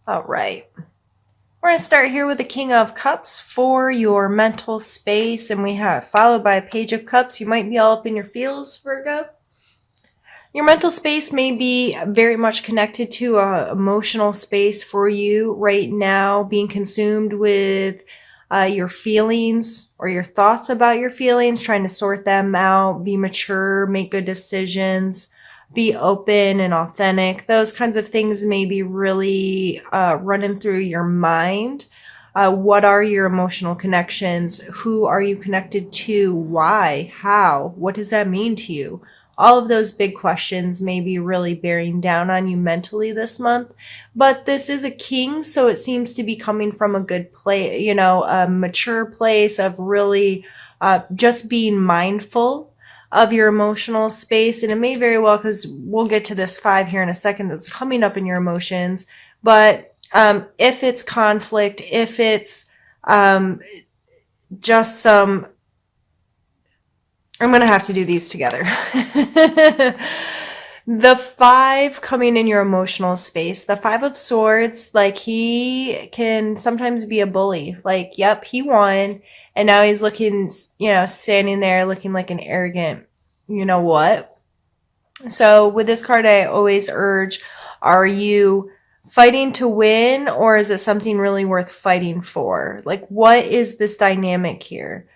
All right. We're going to start here with the King of Cups for your mental space, and we have followed by a Page of Cups. You might be all up in your feels, Virgo. Your mental space may be very much connected to an emotional space for you right now, being consumed with your feelings or your thoughts about your feelings, trying to sort them out, be mature, make good decisions, be open and authentic. Those kinds of things may be really running through your mind. What are your emotional connections? Who are you connected to? Why? How? What does that mean to you? All of those big questions may be really bearing down on you mentally this month. But this is a king, so it seems to be coming from a good place, a mature place of really just being mindful of your emotional space. And it may very well, because we'll get to this five here in a second that's coming up in your emotions. But if it's conflict, if it's just some, I'm going to have to do these together. The five coming in your emotional space, the Five of Swords, like he can sometimes be a bully. Like, yep, he won. And now he's looking, standing there looking like an arrogant, you know what? So with this card, I always urge, are you fighting to win, or is it something really worth fighting for? Like, what is this dynamic here?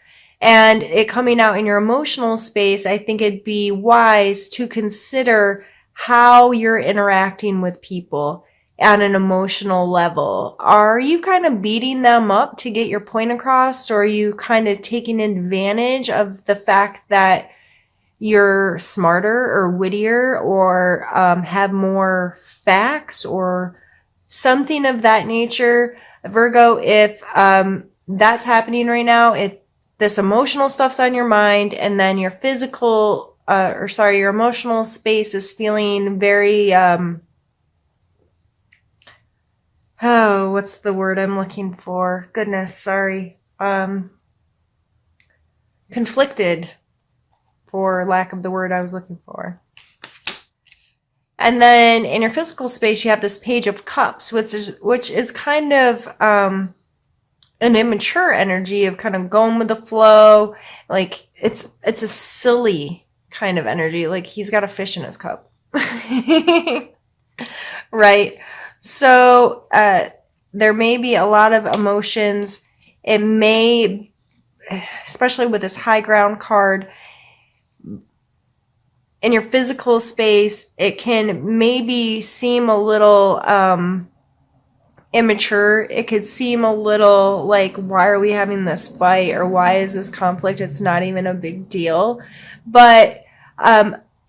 And it coming out in your emotional space, I think it'd be wise to consider how you're interacting with people at an emotional level. Are you kind of beating them up to get your point across, or are you kind of taking advantage of the fact that you're smarter or wittier or have more facts or something of that nature? Virgo, if that's happening right now, this emotional stuff's on your mind, and then your your emotional space is feeling very, what's the word I'm looking for? Goodness, sorry. Conflicted, for lack of the word I was looking for. And then in your physical space, you have this Page of Cups, which is kind of an immature energy of kind of going with the flow. Like it's a silly kind of energy. Like he's got a fish in his cup. Right? So there may be a lot of emotions. It may, especially with this high ground card, in your physical space, it can maybe seem a little immature. It could seem a little like, why are we having this fight, or why is this conflict? It's not even a big deal. But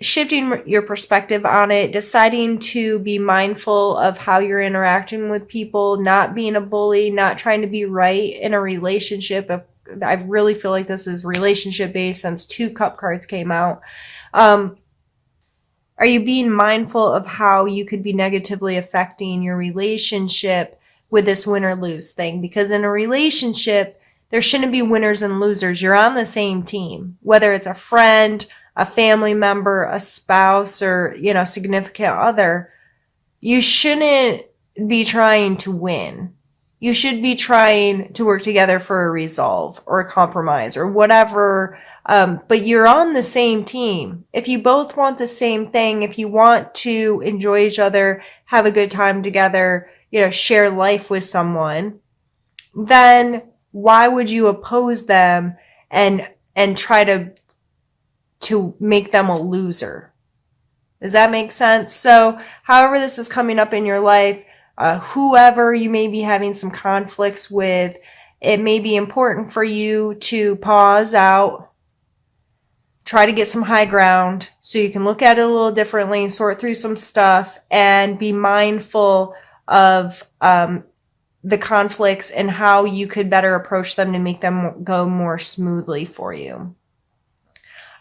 shifting your perspective on it, deciding to be mindful of how you're interacting with people, not being a bully, not trying to be right in a relationship. I really feel like this is relationship based, since two cup cards came out. Are you being mindful of how you could be negatively affecting your relationship with this win or lose thing? Because in a relationship, there shouldn't be winners and losers. You're on the same team, whether it's a friend, a family member, a spouse, or, significant other. You shouldn't be trying to win. You should be trying to work together for a resolve or a compromise or whatever. But you're on the same team. If you both want the same thing, if you want to enjoy each other, have a good time together, share life with someone, then why would you oppose them and try to make them a loser? Does that make sense? So however this is coming up in your life, whoever you may be having some conflicts with, it may be important for you to pause out, try to get some high ground so you can look at it a little differently, sort through some stuff, and be mindful of the conflicts and how you could better approach them to make them go more smoothly for you.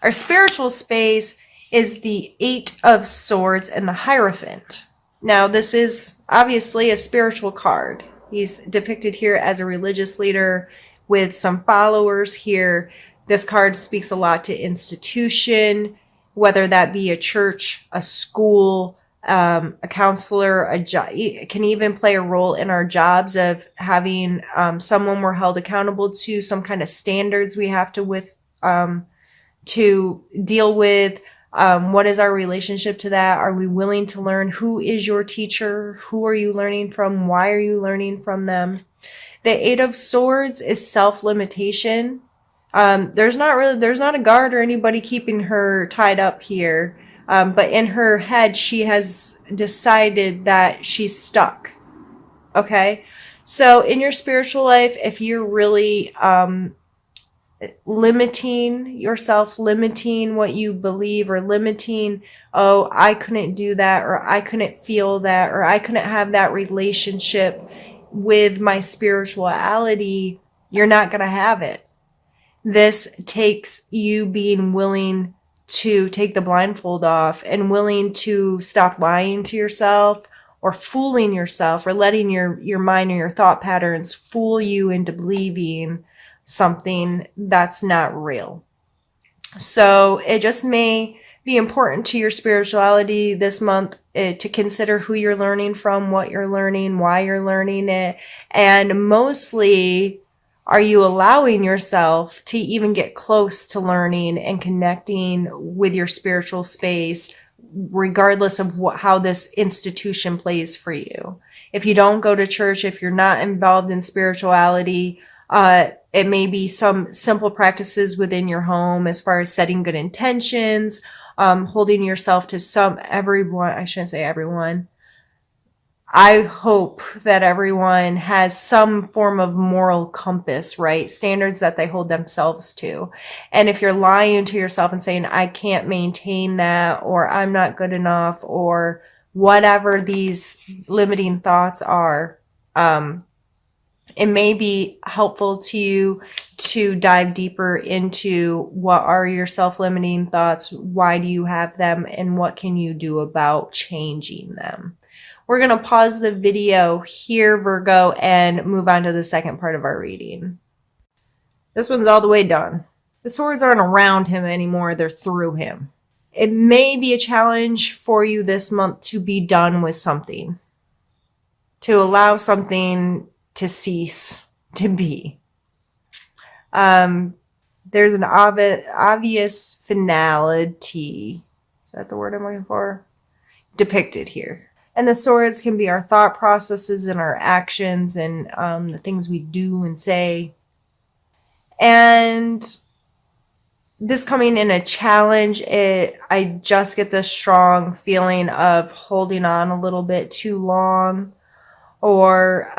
Our spiritual space is the Eight of Swords and the Hierophant. Now, this is obviously a spiritual card. He's depicted here as a religious leader with some followers here. This card speaks a lot to institution, whether that be a church, a school, a counselor, it can even play a role in our jobs of having someone we're held accountable to, some kind of standards we have to deal with. What is our relationship to that? Are we willing to learn? Who is your teacher? Who are you learning from? Why are you learning from them? The Eight of Swords is self-limitation. There's not a guard or anybody keeping her tied up here. But in her head, she has decided that she's stuck. Okay. So in your spiritual life, if you're really, limiting yourself, limiting what you believe, or limiting, oh, I couldn't do that, or I couldn't feel that, or I couldn't have that relationship with my spirituality, you're not going to have it. This takes you being willing to take the blindfold off and willing to stop lying to yourself or fooling yourself or letting your mind or your thought patterns fool you into believing something that's not real. So it just may be important to your spirituality this month to consider who you're learning from, what you're learning, why you're learning it, and mostly, are you allowing yourself to even get close to learning and connecting with your spiritual space, regardless of how this institution plays for you? If you don't go to church, if you're not involved in spirituality, it may be some simple practices within your home as far as setting good intentions, holding yourself to everyone, I shouldn't say everyone. I hope that everyone has some form of moral compass, right? Standards that they hold themselves to. And if you're lying to yourself and saying, I can't maintain that, or I'm not good enough, or whatever these limiting thoughts are, it may be helpful to you to dive deeper into what are your self-limiting thoughts, why do you have them, and what can you do about changing them. We're going to pause the video here, Virgo, and move on to the second part of our reading. This one's all the way done. The swords aren't around him anymore, they're through him. It may be a challenge for you this month to be done with something, to allow something to cease to be. There's an obvious finality. Is that the word I'm looking for? Depicted here. And the swords can be our thought processes and our actions and the things we do and say. And this coming in a challenge, I just get this strong feeling of holding on a little bit too long, or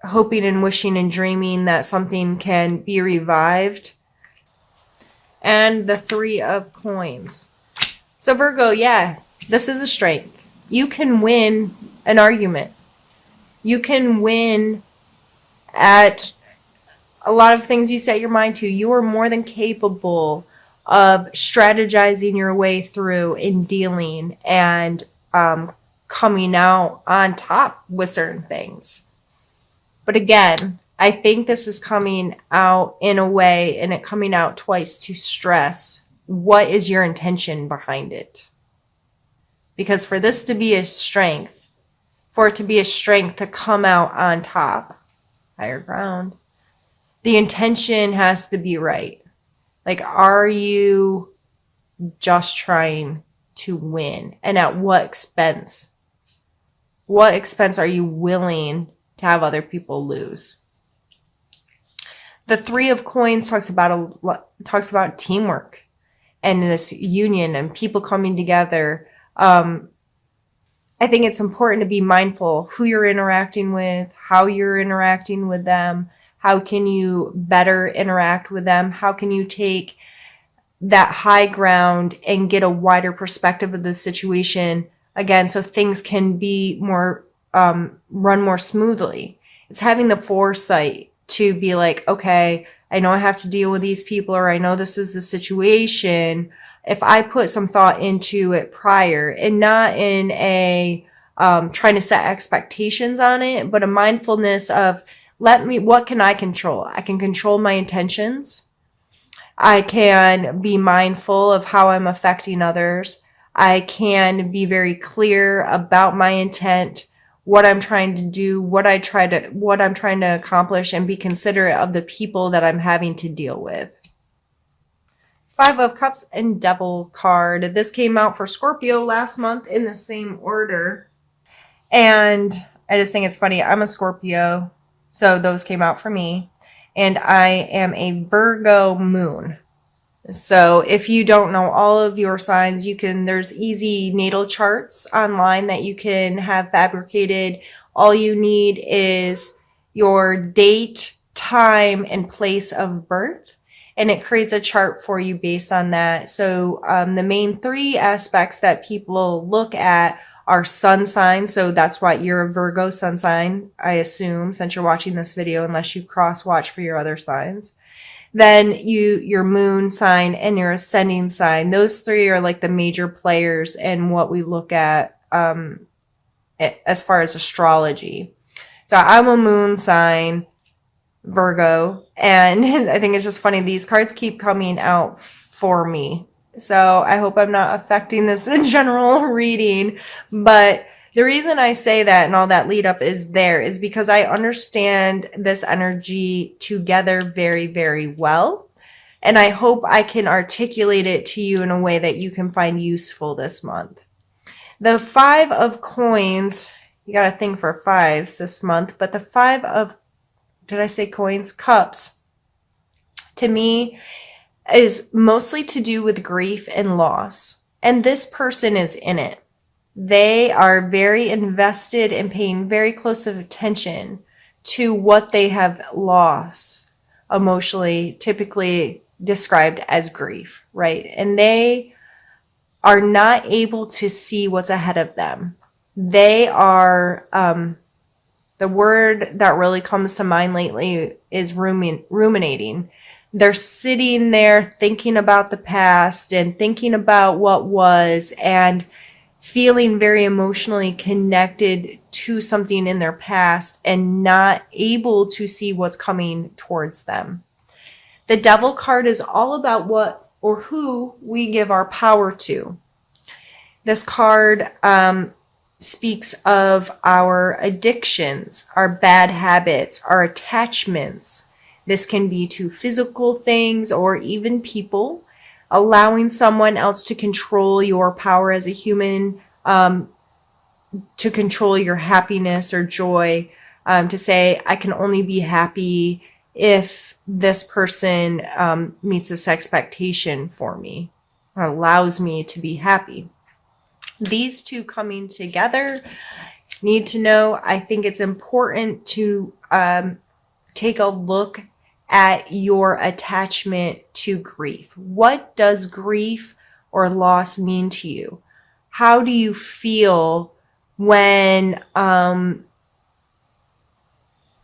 hoping and wishing and dreaming that something can be revived. And the Three of Coins. So Virgo, yeah, this is a strength. You can win an argument. You can win at a lot of things you set your mind to. You are more than capable of strategizing your way through in dealing and coming out on top with certain things. But again, I think this is coming out in a way, and it coming out twice, to stress what is your intention behind it. Because for this to be a strength, for it to be a strength to come out on top, higher ground, the intention has to be right. Like, are you just trying to win? And at what expense? What expense are you willing to have other people lose? The Three of Coins talks about teamwork and this union and people coming together. I think it's important to be mindful who you're interacting with, how you're interacting with them. How can you better interact with them? How can you take that high ground and get a wider perspective of the situation again, so things can be more run more smoothly? It's having the foresight to be like, okay, I know I have to deal with these people, or I know this is the situation. If I put some thought into it prior, and not in a trying to set expectations on it, but a mindfulness of, what can I control? I can control my intentions. I can be mindful of how I'm affecting others. I can be very clear about my intent, what I'm trying to do, what I'm trying to accomplish, and be considerate of the people that I'm having to deal with. Five of Cups and Devil card. This came out for Scorpio last month in the same order. And I just think it's funny. I'm a Scorpio, so those came out for me. And I am a Virgo moon. So if you don't know all of your signs, there's easy natal charts online that you can have fabricated. All you need is your date, time, and place of birth, and it creates a chart for you based on that. So the main three aspects that people look at are sun sign. So that's why you're a Virgo sun sign, I assume, since you're watching this video, unless you cross watch for your other signs. Then your moon sign and your ascending sign. Those three are like the major players in what we look at as far as astrology. So I'm a moon sign, Virgo, and I think it's just funny. These cards keep coming out for me. So I hope I'm not affecting this in general reading, but the reason I say that and all that lead up is because I understand this energy together very, very well. And I hope I can articulate it to you in a way that you can find useful this month. The Five of Coins, you got to think for fives this month, but the Five of, did I say coins? Cups, to me, is mostly to do with grief and loss. And this person is in it. They are very invested and paying very close attention to what they have lost emotionally, typically described as grief, right? And they are not able to see what's ahead of them. They are, the word that really comes to mind lately is ruminating. They're sitting there thinking about the past and thinking about what was and feeling very emotionally connected to something in their past and not able to see what's coming towards them. The Devil card is all about what or who we give our power to. This card speaks of our addictions, our bad habits, our attachments. This can be to physical things or even people. Allowing someone else to control your power as a human, to control your happiness or joy, to say, I can only be happy if this person meets this expectation for me, or allows me to be happy. These two coming together, need to know, I think it's important to take a look at your attachment to grief. What does grief or loss mean to you? How do you feel when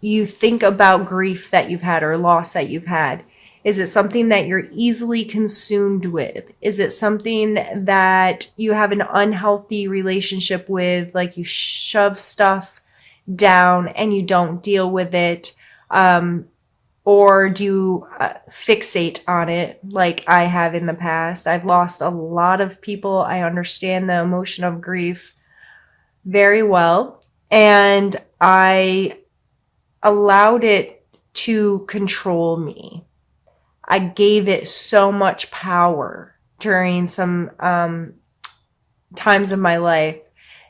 you think about grief that you've had or loss that you've had? Is it something that you're easily consumed with? Is it something that you have an unhealthy relationship with, like you shove stuff down and you don't deal with it? Or do you fixate on it like I have in the past? I've lost a lot of people. I understand the emotion of grief very well. And I allowed it to control me. I gave it so much power during some times of my life.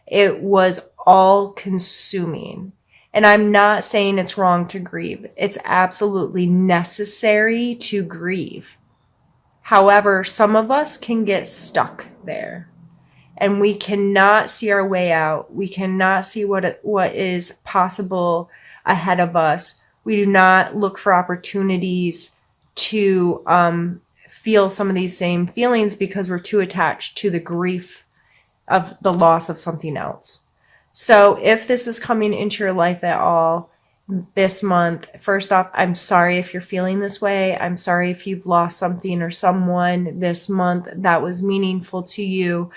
It was all consuming. And I'm not saying it's wrong to grieve. It's absolutely necessary to grieve. However, some of us can get stuck there and we cannot see our way out. We cannot see what is possible ahead of us. We do not look for opportunities to feel some of these same feelings because we're too attached to the grief of the loss of something else. So if this is coming into your life at all this month, first off, I'm sorry if you're feeling this way. I'm sorry if you've lost something or someone this month that was meaningful to you.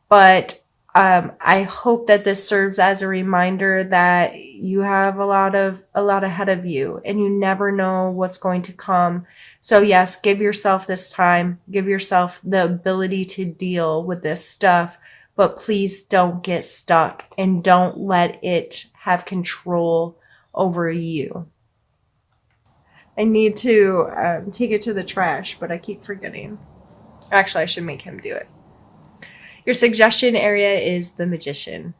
But I hope that this serves as a reminder that you have a lot ahead of you and you never know what's going to come. So yes, give yourself this time, give yourself the ability to deal with this stuff, but please don't get stuck and don't let it have control over you. I need to take it to the trash, but I keep forgetting. Actually, I should make him do it. Your suggestion area is the Magician.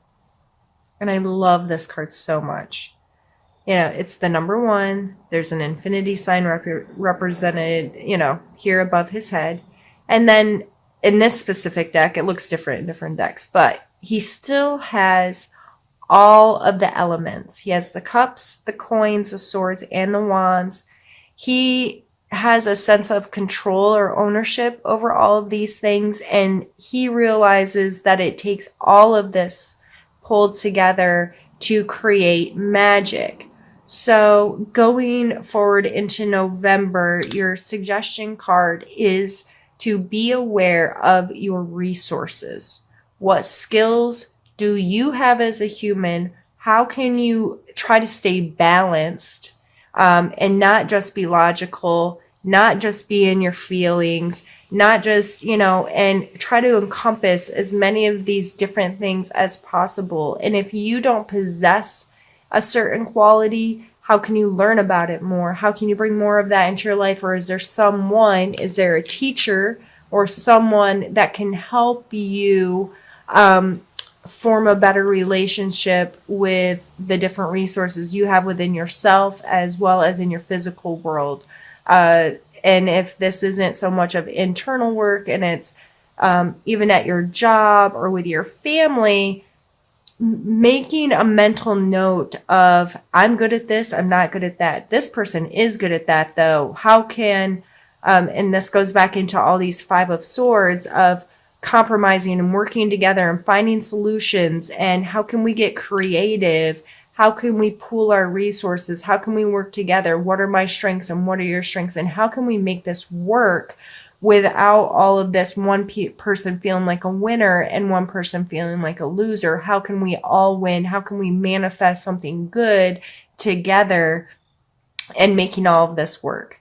And I love this card so much. You know, it's the number 1. There's an infinity sign represented, here above his head. And then in this specific deck, it looks different in different decks, but he still has all of the elements. He has the cups, the coins, the swords, and the wands. He has a sense of control or ownership over all of these things, and he realizes that it takes all of this pulled together to create magic. So going forward into November, your suggestion card is to be aware of your resources. What skills do you have as a human? How can you try to stay balanced and not just be logical, not just be in your feelings, not just, and try to encompass as many of these different things as possible. And if you don't possess a certain quality, how can you learn about it more? How can you bring more of that into your life? Or is there a teacher or someone that can help you form a better relationship with the different resources you have within yourself as well as in your physical world? And if this isn't so much of internal work and it's even at your job or with your family, making a mental note of, I'm good at this, I'm not good at that. This person is good at that, though. How can, and this goes back into all these 5 of Swords of compromising and working together and finding solutions. And how can we get creative? How can we pool our resources? How can we work together? What are my strengths and what are your strengths? And how can we make this work without all of this one person feeling like a winner and one person feeling like a loser? How can we all win? How can we manifest something good together and making all of this work?